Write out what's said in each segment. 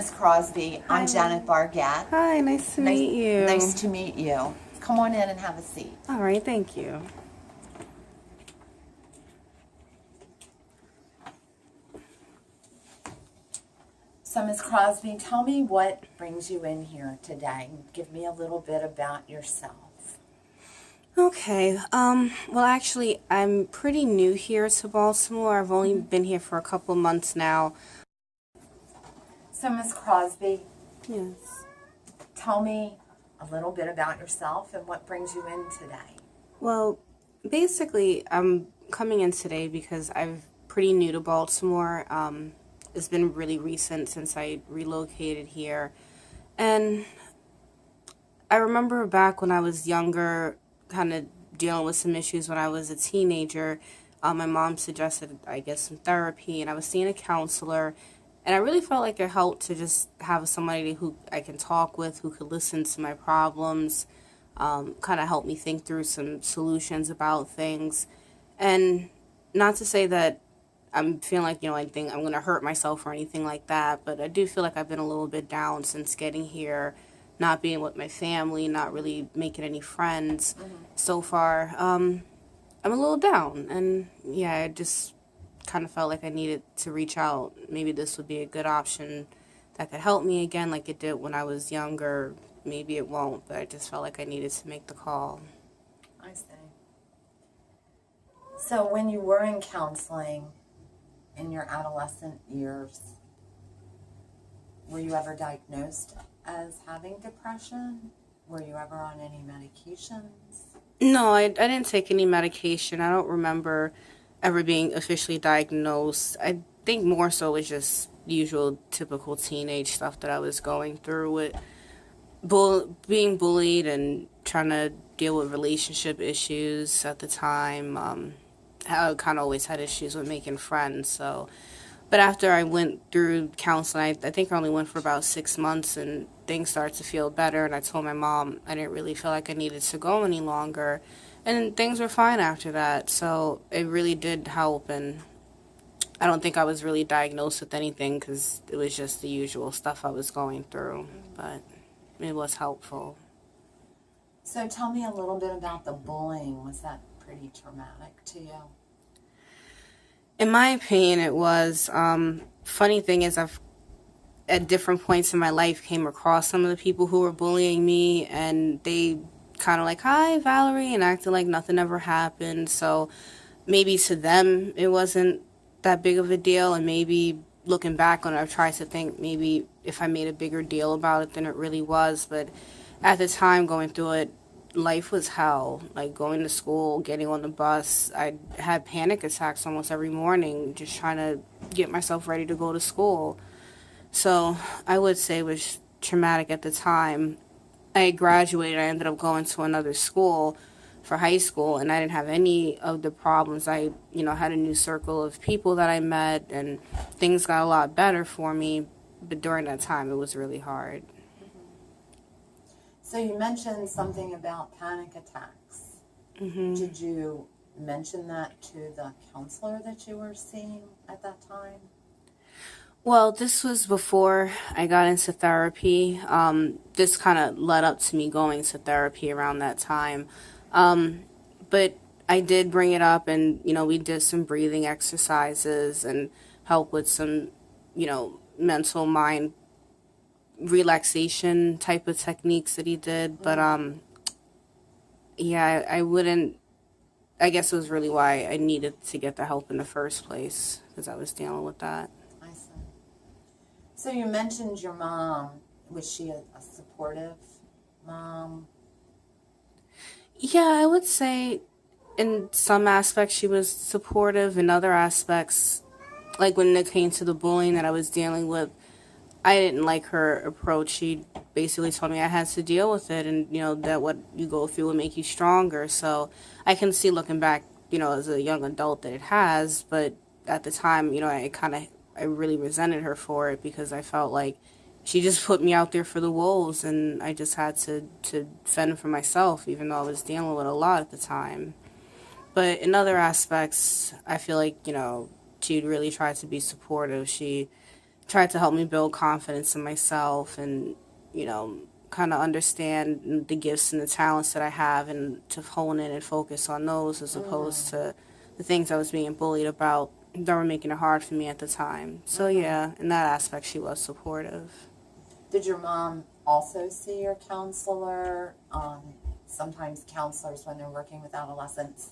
Miss Crosby. I'm Janet Bargat. Hi, nice to meet you. Nice to meet you. Come on in and have a seat. All right, thank you. So, Miss Crosby, tell me what brings you in here today. Give me a little bit about yourself. Okay, well, actually, I'm pretty new here to Baltimore. I've only been here for a couple months now. So, Miss Crosby, Yes. tell me a little bit about yourself and what brings you in today. Well, basically, I'm coming in today because I'm pretty new to Baltimore. It's been really recent since I relocated here. And I remember back when I was younger, kind of dealing with some issues when I was a teenager. My mom suggested I get some therapy, and I was seeing a counselor. And I really felt like it helped to just have somebody who I can talk with, who could listen to my problems, kind of help me think through some solutions about things. And not to say that I'm feeling like, I think I'm going to hurt myself or anything like that, but I do feel like I've been a little bit down since getting here, not being with my family, not really making any friends so far. I'm a little down, and yeah, I just kind of felt like I needed to reach out. Maybe this would be a good option that could help me again like it did when I was younger. Maybe it won't, but I just felt like I needed to make the call. I see. So, when you were in counseling in your adolescent years, were you ever diagnosed as having depression? Were you ever on any medications? No, I didn't take any medication. I don't remember ever being officially diagnosed. I think more so was just usual typical teenage stuff that I was going through with being bullied and trying to deal with relationship issues at the time. I kind of always had issues with making friends, so. But after I went through counseling, I think I only went for about 6 months, and things started to feel better, and I told my mom I didn't really feel like I needed to go any longer, and things were fine after that, so it really did help, and I don't think I was really diagnosed with anything because it was just the usual stuff I was going through, but it was helpful. So tell me a little bit about the bullying. Was that pretty traumatic to you? In my opinion, it was. Funny thing is, I've at different points in my life came across some of the people who were bullying me, and they kind of like, "Hi, Valerie," and acted like nothing ever happened. So maybe to them it wasn't that big of a deal, and maybe looking back on it, I've tried to think maybe if I made a bigger deal about it than it really was. But at the time going through it, life was hell. Like going to school, getting on the bus, I had panic attacks almost every morning just trying to get myself ready to go to school. So I would say it was traumatic at the time. I graduated, I ended up going to another school for high school, and I didn't have any of the problems. I, had a new circle of people that I met, and things got a lot better for me, but during that time it was really hard. So you mentioned something about panic attacks. Did you mention that to the counselor that you were seeing at that time? Well, this was before I got into therapy. This kind of led up to me going to therapy around that time. But I did bring it up, and, we did some breathing exercises and help with some, mental mind relaxation type of techniques that he did. But, yeah, I guess it was really why I needed to get the help in the first place, because I was dealing with that. I see. So you mentioned your mom. Was she a supportive mom? Yeah, I would say in some aspects she was supportive. In other aspects, like when it came to the bullying that I was dealing with, I didn't like her approach. She basically told me I had to deal with it, and that what you go through will make you stronger. So I can see looking back, as a young adult that it has, but at the time, I really resented her for it because I felt like she just put me out there for the wolves, and I just had to fend for myself, even though I was dealing with a lot at the time. But in other aspects, I feel like, she really tried to be supportive. She tried to help me build confidence in myself and, you know, kind of understand the gifts and the talents that I have and to hone in and focus on those as opposed to the things I was being bullied about that were making it hard for me at the time. So, yeah, in that aspect, she was supportive. Did your mom also see your counselor? Sometimes counselors, when they're working with adolescents,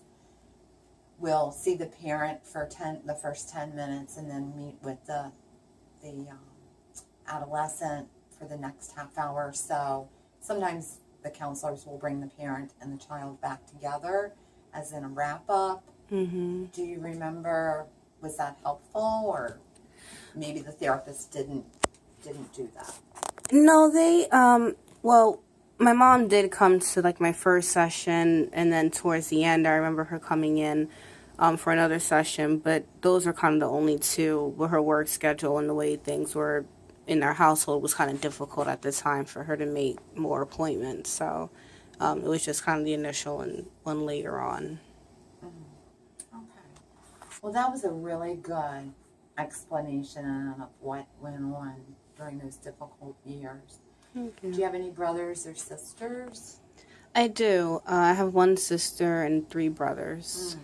will see the parent for the first 10 minutes and then meet with the adolescent for the next half hour or so. Sometimes the counselors will bring the parent and the child back together as in a wrap-up. Mm-hmm. Do you remember, was that helpful, or maybe the therapist didn't do that? No, they, well, my mom did come to, like, my first session, and then towards the end, I remember her coming in for another session, but those were kind of the only two with her work schedule and the way things were in our household was kind of difficult at the time for her to make more appointments, so it was just kind of the initial and one later on. Okay. Well, that was a really good explanation of what went on during those difficult years. Okay. Do you have any brothers or sisters? I do. I have one sister and 3 brothers.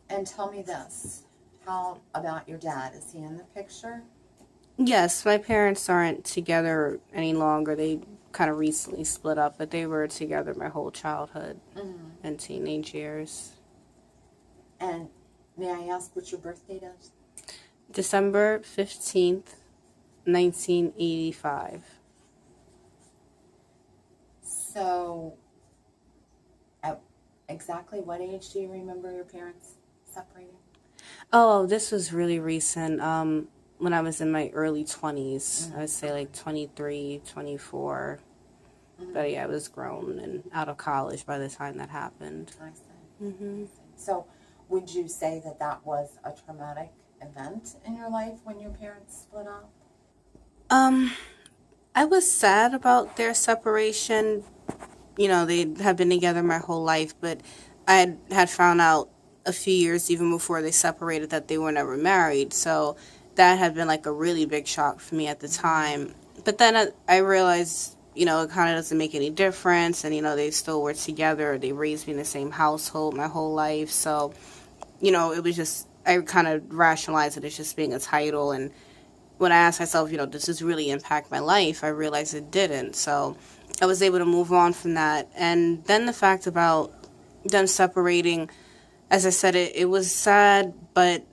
And tell me this, how about your dad? Is he in the picture? Yes, my parents aren't together any longer. They kind of recently split up, but they were together my whole childhood and teenage years. And may I ask what your birth date is? December 15th, 1985. So, at exactly what age do you remember your parents separating? Oh, this was really recent. When I was in my early 20s, I would say like 23, 24. But yeah, I was grown and out of college by the time that happened. I see. So, would you say that that was a traumatic event in your life when your parents split up? I was sad about their separation. You know, they had been together my whole life, but I had found out a few years even before they separated that they were never married. So that had been like a really big shock for me at the time. But then I realized, you know, it kind of doesn't make any difference. And, you know, they still were together. They raised me in the same household my whole life. So, you know, it was just, I kind of rationalized it as just being a title. And when I asked myself, you know, does this really impact my life? I realized it didn't. So I was able to move on from that. And then the fact about them separating, as I said, it was sad, but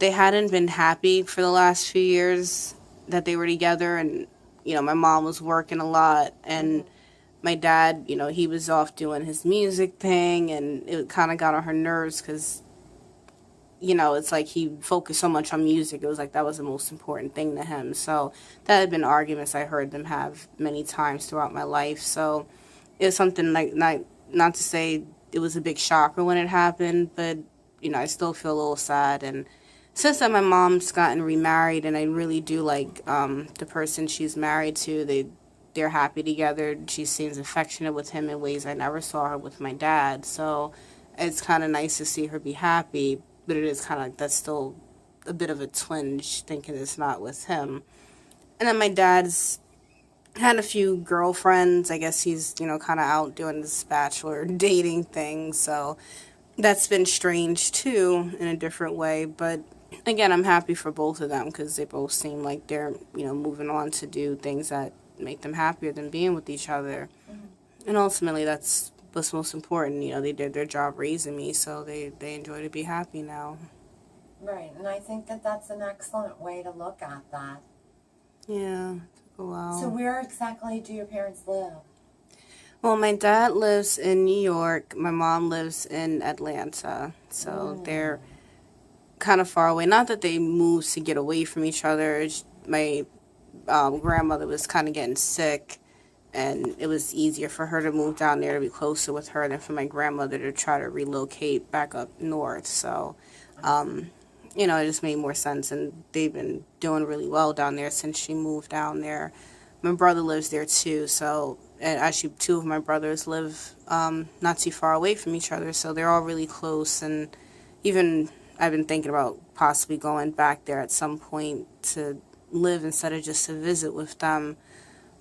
they hadn't been happy for the last few years that they were together. And, you know, my mom was working a lot, and my dad, you know, he was off doing his music thing, and it kind of got on her nerves because, you know, it's like he focused so much on music. It was like that was the most important thing to him. So that had been arguments I heard them have many times throughout my life. So it was something like, not to say it was a big shocker when it happened, but, you know, I still feel a little sad. And since then, my mom's gotten remarried, and I really do like the person she's married to. They're happy together. She seems affectionate with him in ways I never saw her with my dad. So it's kind of nice to see her be happy, but it is kind of like that's still a bit of a twinge thinking it's not with him. And then my dad's had a few girlfriends. I guess he's, you know, kind of out doing this bachelor dating thing. So that's been strange too in a different way. But again, I'm happy for both of them because they both seem like they're, you know, moving on to do things that make them happier than being with each other. And ultimately, that's what's most important. You know, they did their job raising me, so they enjoy to be happy now. Right, and I think that that's an excellent way to look at that. Yeah, took a while. So where exactly do your parents live? Well, my dad lives in New York. My mom lives in Atlanta. So they're kind of far away. Not that they moved to get away from each other. My grandmother was kind of getting sick, and it was easier for her to move down there to be closer with her than for my grandmother to try to relocate back up north. So, you know, it just made more sense, and they've been doing really well down there since she moved down there. My brother lives there too, so, and actually 2 of my brothers live not too far away from each other, so they're all really close, and even I've been thinking about possibly going back there at some point to live instead of just to visit with them.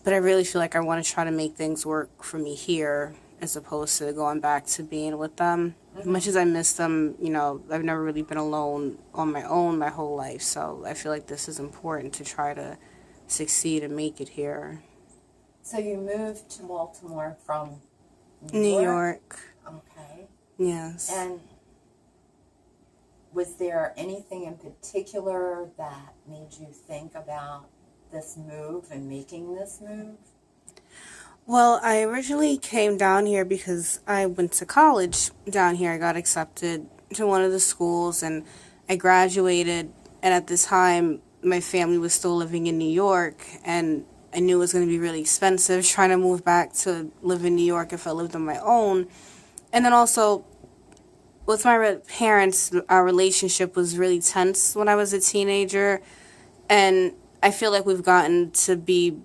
But I really feel like I want to try to make things work for me here as opposed to going back to being with them. As much as I miss them, I've never really been alone on my own my whole life. So I feel like this is important to try to succeed and make it here. So you moved to Baltimore from New York. Okay. Yes. And was there anything in particular that made you think about this move and making this move? Well, I originally came down here because I went to college down here. I got accepted to one of the schools and I graduated. And at the time, my family was still living in New York, and I knew it was going to be really expensive trying to move back to live in New York if I lived on my own. And then also, with my parents, our relationship was really tense when I was a teenager. And I feel like we've gotten to be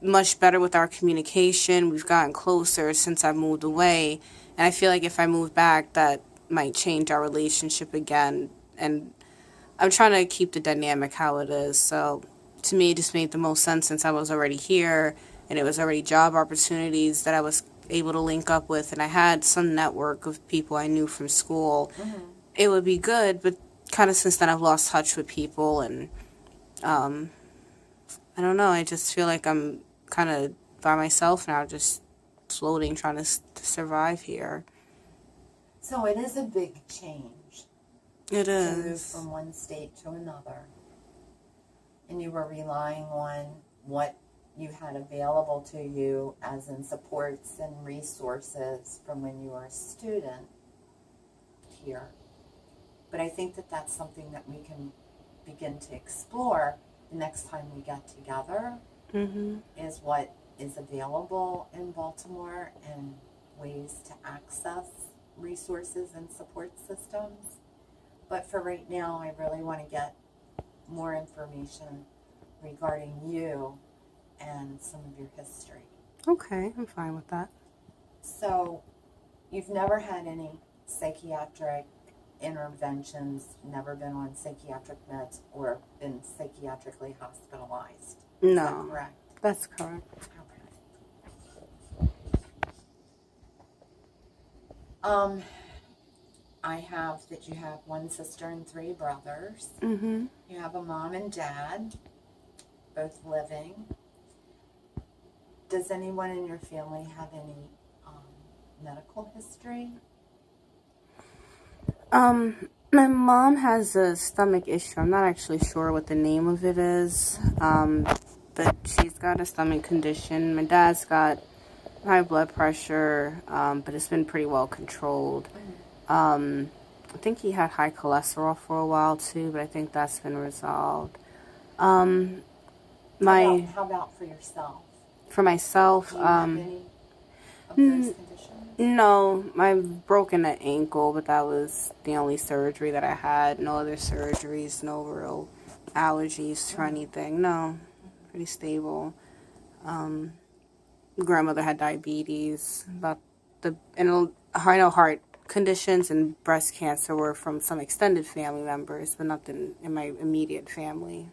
much better with our communication. We've gotten closer since I moved away. And I feel like if I move back, that might change our relationship again. And I'm trying to keep the dynamic how it is. So to me, it just made the most sense since I was already here and it was already job opportunities that I was able to link up with. And I had some network of people I knew from school. Mm-hmm. It would be good, but kind of since then I've lost touch with people. And I don't know. I just feel like I'm kind of by myself now, just floating, trying to survive here. So it is a big change. It is. To move from one state to another. And you were relying on what you had available to you as in supports and resources from when you were a student here. But I think that that's something that we can begin to explore the next time we get together, is what is available in Baltimore and ways to access resources and support systems. But for right now, I really want to get more information regarding you and some of your history. Okay, I'm fine with that. So, you've never had any psychiatric interventions, never been on psychiatric meds, or been psychiatrically hospitalized? No. Is that correct? That's correct. Okay. I have that you have one sister and three brothers. Mm-hmm. You have a mom and dad, both living. Does anyone in your family have any medical history? My mom has a stomach issue. I'm not actually sure what the name of it is, but she's got a stomach condition. My dad's got high blood pressure, but it's been pretty well controlled. I think he had high cholesterol for a while too, but I think that's been resolved. How about for yourself? For myself, do you have any of those conditions? No, I've broken an ankle, but that was the only surgery that I had. No other surgeries, no real allergies or anything. No, pretty stable. Grandmother had diabetes. I know heart conditions and breast cancer were from some extended family members, but nothing in my immediate family.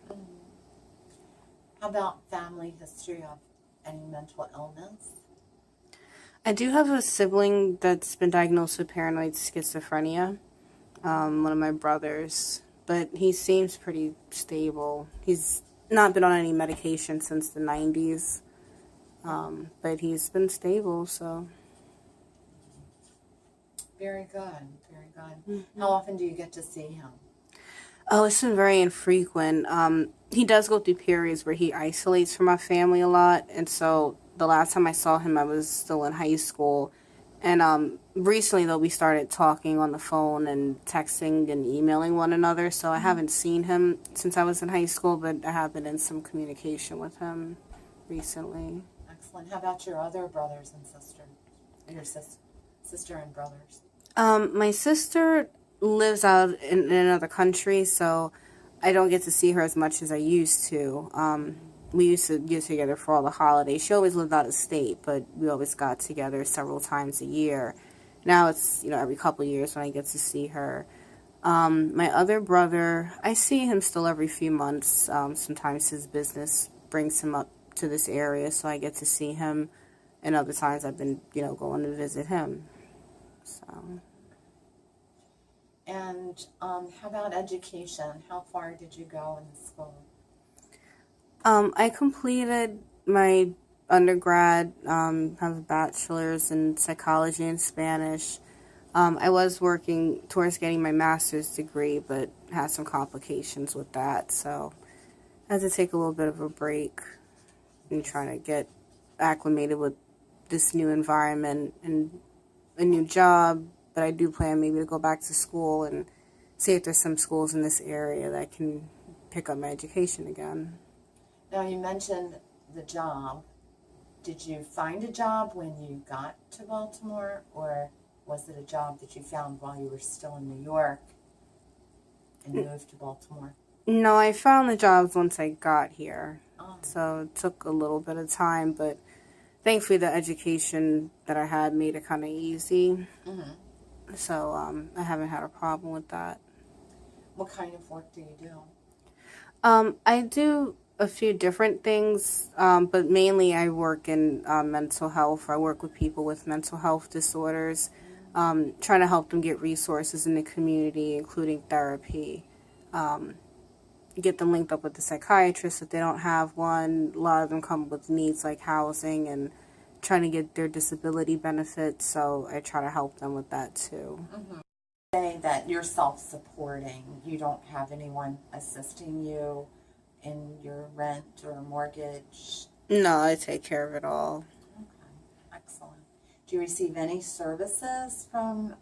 How about family history of any mental illness? I do have a sibling that's been diagnosed with paranoid schizophrenia, one of my brothers, but he seems pretty stable. He's not been on any medication since the 90s, but he's been stable, so. Very good, very good. Mm-hmm. How often do you get to see him? Oh, it's been very infrequent. He does go through periods where he isolates from our family a lot, and so the last time I saw him, I was still in high school. And recently, though, we started talking on the phone and texting and emailing one another, so I haven't seen him since I was in high school, but I have been in some communication with him recently. Excellent. How about your other brothers and sisters? Your sister and brothers? My sister lives out in another country, so I don't get to see her as much as I used to. We used to get together for all the holidays. She always lived out of state, but we always got together several times a year. Now it's, every couple of years when I get to see her. My other brother, I see him still every few months. Sometimes his business brings him up to this area, so I get to see him. And other times I've been, going to visit him. So. And how about education? How far did you go in the school? I completed my undergrad, have a bachelor's in psychology and Spanish. I was working towards getting my master's degree, but had some complications with that, so I had to take a little bit of a break and trying to get acclimated with this new environment and a new job. But I do plan maybe to go back to school and see if there's some schools in this area that can pick up my education again. Now, you mentioned the job. Did you find a job when you got to Baltimore, or was it a job that you found while you were still in New York and moved to Baltimore? No, I found the jobs once I got here. Oh. So it took a little bit of time, but thankfully the education that I had made it kind of easy. Mm-hmm. So I haven't had a problem with that. What kind of work do you do? I do a few different things, but mainly I work in mental health. I work with people with mental health disorders, trying to help them get resources in the community, including therapy. Get them linked up with the psychiatrist if they don't have one. A lot of them come with needs like housing and trying to get their disability benefits, so I try to help them with that too. Mm-hmm. Say that you're self-supporting. You don't have anyone assisting you in your rent or mortgage? No, I take care of it all. Okay, excellent. Do you receive any services from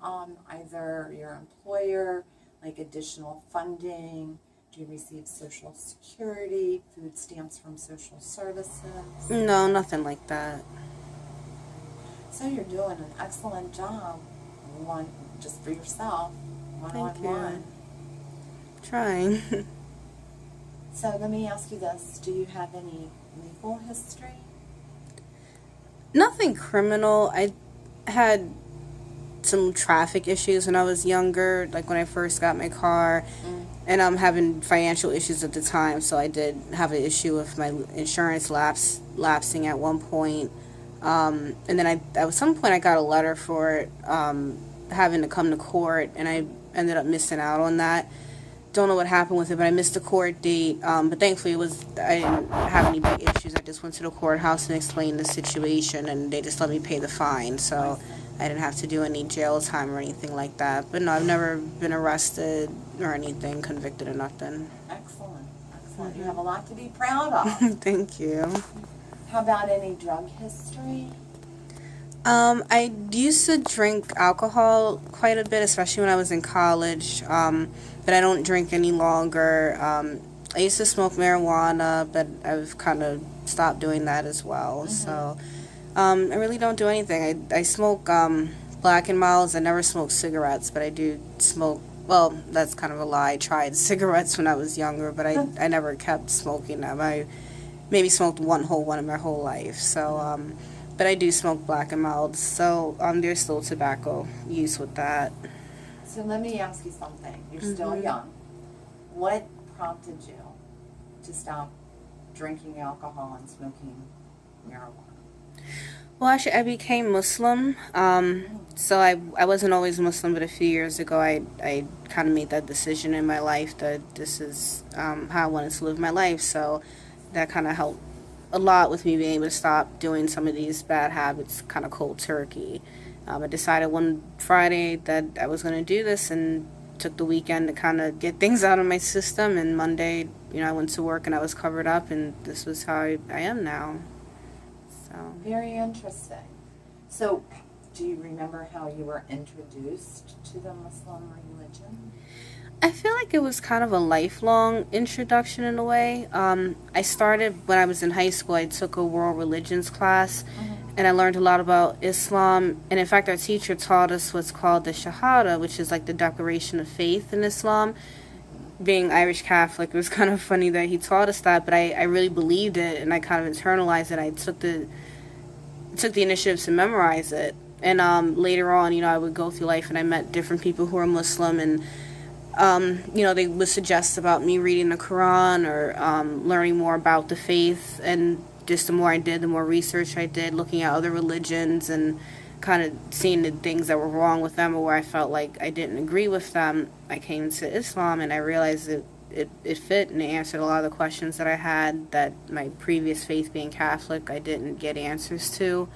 either your employer, like additional funding? Do you receive Social Security, food stamps from social services? No, nothing like that. So you're doing an excellent job, one just for yourself, Thank you. one-on-one. Trying. So let me ask you this: do you have any legal history? Nothing criminal. I had some traffic issues when I was younger, like when I first got my car. And I'm having financial issues at the time, so I did have an issue with my insurance lapsing at one point. And then at some point I got a letter for it, having to come to court, and I ended up missing out on that. Don't know what happened with it, but I missed the court date. But thankfully I didn't have any big issues. I just went to the courthouse and explained the situation, and they just let me pay the fine. So I didn't have to do any jail time or anything like that. But no, I've never been arrested or anything, convicted or nothing. Excellent, excellent. Mm-hmm. You have a lot to be proud of. Thank you. How about any drug history? I used to drink alcohol quite a bit, especially when I was in college, but I don't drink any longer. I used to smoke marijuana, but I've kind of stopped doing that as well. Mm-hmm. So I really don't do anything. I smoke Black and Milds. I never smoked cigarettes, but I do smoke. Well, that's kind of a lie. I tried cigarettes when I was younger, but I never kept smoking them. I maybe smoked one in my whole life. So, but I do smoke Black and Milds. So there's still tobacco use with that. So let me ask you something. You're still young. What prompted you to stop drinking alcohol and smoking marijuana? Well, actually, I became Muslim. So I wasn't always Muslim, but a few years ago, I kind of made that decision in my life that this is how I wanted to live my life. So that kind of helped a lot with me being able to stop doing some of these bad habits kind of cold turkey. I decided one Friday that I was going to do this and took the weekend to kind of get things out of my system. And Monday, I went to work and I was covered up, and this was how I am now. So very interesting. So do you remember how you were introduced to the Muslim religion? I feel like it was kind of a lifelong introduction in a way. I started when I was in high school. I took a world religions class, and I learned a lot about Islam. And in fact, our teacher taught us what's called the Shahada, which is like the declaration of faith in Islam. Being Irish Catholic, it was kind of funny that he taught us that, but I really believed it, and I kind of internalized it. I took the initiative to memorize it. And later on, I would go through life, and I met different people who are Muslim, and they would suggest about me reading the Quran or learning more about the faith. And just the more I did, the more research I did, looking at other religions and kind of seeing the things that were wrong with them or where I felt like I didn't agree with them. I came to Islam and I realized that it fit and it answered a lot of the questions that I had that my previous faith being Catholic I didn't get answers to.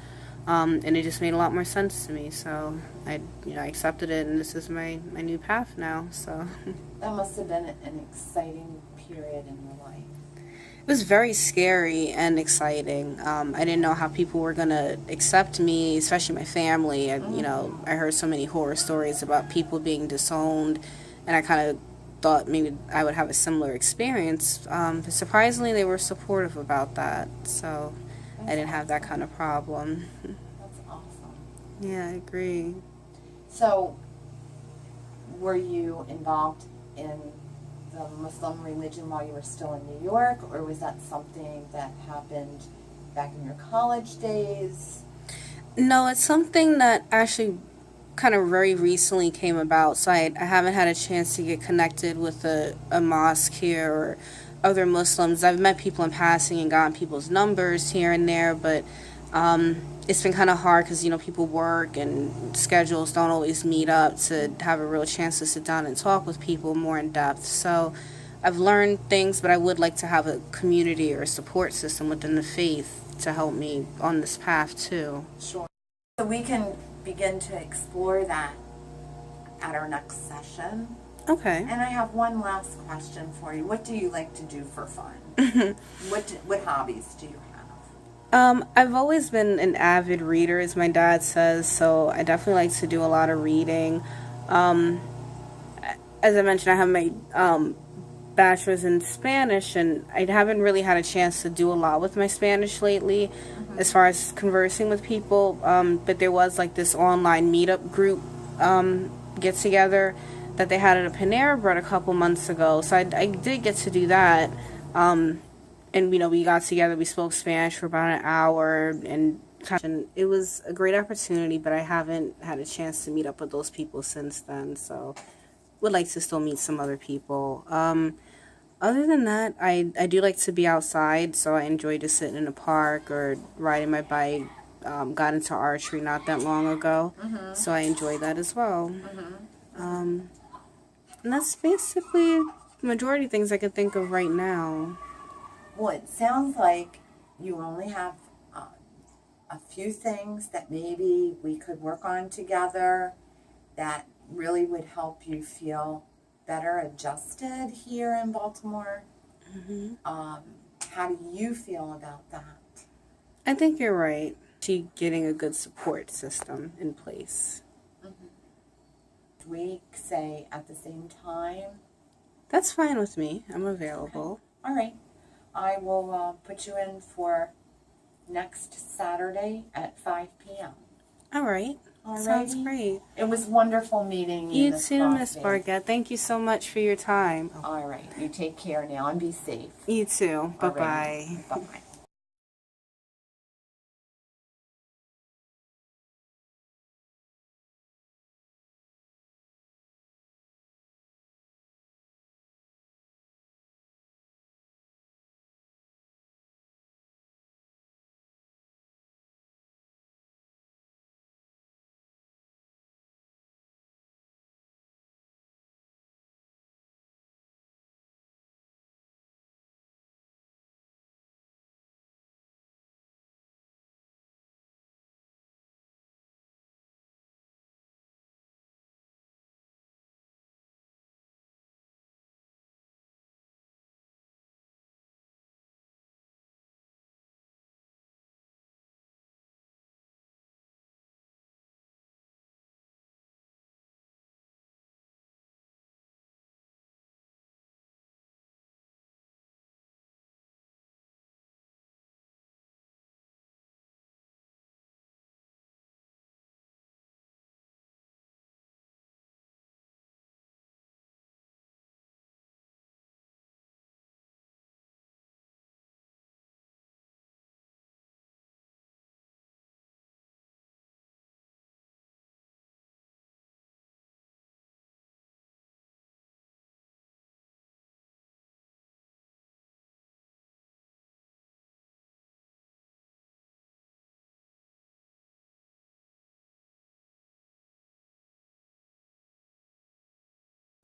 And it just made a lot more sense to me. So I accepted it, and this is my new path now. So That must have been an exciting period in your life. it was very scary and exciting. I didn't know how people were gonna accept me, especially my family. I heard so many horror stories about people being disowned, and I kind of thought maybe I would have a similar experience. But surprisingly, they were supportive about that. So I didn't have that kind of problem. That's awesome. Yeah, I agree. So, were you involved in the Muslim religion while you were still in New York, or was that something that happened back in your college days? No, it's something that actually kind of very recently came about. So I haven't had a chance to get connected with a mosque here or other Muslims. I've met people in passing and gotten people's numbers here and there, but it's been kind of hard because, people work and schedules don't always meet up to have a real chance to sit down and talk with people more in depth. So I've learned things, but I would like to have a community or a support system within the faith to help me on this path too. Sure. So we can begin to explore that at our next session. Okay. And I have one last question for you. What do you like to do for fun? What hobbies do you have? I've always been an avid reader, as my dad says, so I definitely like to do a lot of reading. As I mentioned, I have my bachelor's in Spanish, and I haven't really had a chance to do a lot with my Spanish lately, as far as conversing with people. But there was like this online meetup group get together that they had at a Panera Bread a couple months ago. So I did get to do that. And we got together, we spoke Spanish for about an hour, and it was a great opportunity, but I haven't had a chance to meet up with those people since then. So would like to still meet some other people. Other than that, I do like to be outside, so I enjoy just sitting in a park or riding my bike. Got into archery not that long ago, so I enjoy that as well. And that's basically the majority of things I can think of right now. Well, it sounds like you only have a few things that maybe we could work on together that really would help you feel better adjusted here in Baltimore. How do you feel about that? I think you're right. Getting a good support system in place. We say at the same time. That's fine with me. I'm available. Okay. All right. I will put you in for next Saturday at 5 p.m. All right. Alrighty. Sounds great. It was wonderful meeting you. You too, Miss Bargett. Thank you so much for your time. All right. You take care now and be safe. You too. Bye-bye. Bye-bye.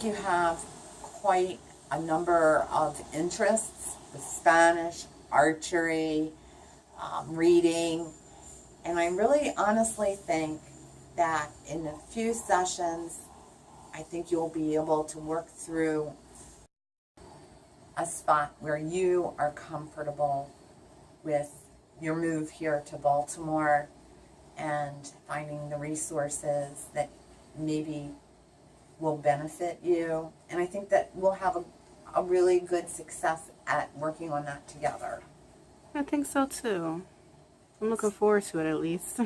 you have quite a number of interests with Spanish, archery, reading, and I really honestly think that in a few sessions, I think you'll be able to work through a spot where you are comfortable with your move here to Baltimore and finding the resources that maybe will benefit you. And I think that we'll have a really good success at working on that together. I think so too. I'm looking forward to it at least.